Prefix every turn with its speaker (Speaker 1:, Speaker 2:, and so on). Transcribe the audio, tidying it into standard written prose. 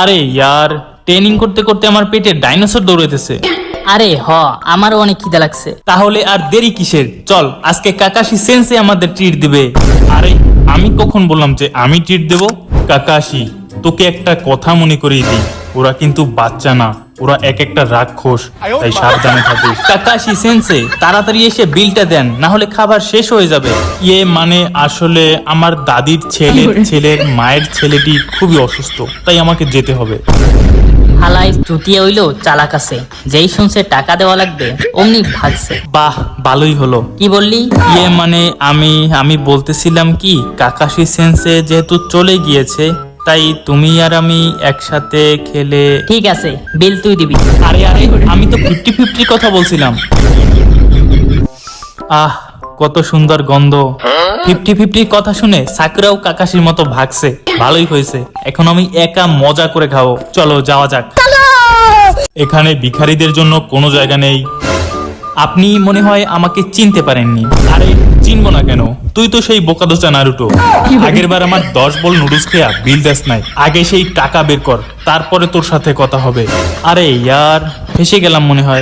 Speaker 1: আরে ইয়ার, ট্রেনিং করতে করতে আমার পেটে ডাইনোসর দৌড়াইতেছে।
Speaker 2: আরে আমারও অনেক খিদা লাগছে।
Speaker 1: তাহলে আর দেরি কিসের, চল আজকে কাকাশি সেন্সে আমাদের ট্রিট দিবে। আরে আমি কখন বললাম যে আমি ট্রিট দেব? কাকাশি, তোকে একটা কথা মনে করিয়ে দিই, ওরা কিন্তু বাচ্চা না, ওরা এক একটা রাক্ষস, তাই সাবধানে থাকিস। কাকাশি সেন্সে তাড়াতাড়ি এসে বিলটা দেন, না হলে খাবার শেষ হয়ে যাবে। মানে আসলে আমার দাদির ছেলের মায়ের ছেলেটি খুবই অসুস্থ, তাই আমাকে যেতে হবে।
Speaker 2: হালাই চুটিয়ে হইলো চালাক আছে, যেই শুনছে টাকা দেওয়া লাগবে অমনি ভাগছে।
Speaker 1: বাহ, ভালোই হলো।
Speaker 2: কি বললি?
Speaker 1: মানে আমি বলতেছিলাম কি, কাকাশি সেন্সে যেহেতু চলে গিয়েছে, তাই তুমি আর আমি একসাথে খেলে।
Speaker 2: ঠিক আছে, বিল তুই দিবি।
Speaker 1: আরে আমি তো 50-50 কথা বলছিলাম। আহ, কত সুন্দর গন্ধ। 50-50 কথা শুনে সাকুরাও কাকাশির মতো ভাগছে। ভালোই হয়েছে, এখন আমি একা মজা করে খাবো। চলো যাওয়া যাক। এখানে ভিখারিদের জন্য কোনো জায়গা নেই। আপনি মনে হয় আমাকে চিনতে পারেননি। আরে চিনবো না কেন, তুই তো সেই বোকাদোচা নারুটো। আগের বার আমার 10 বল নুডলস খেয়া বিল দেস নাই। আগে সেই টাকা বের কর, তারপরে তোর সাথে কথা হবে। আরে ইয়ার, ফেসে গেলাম মনে হয়।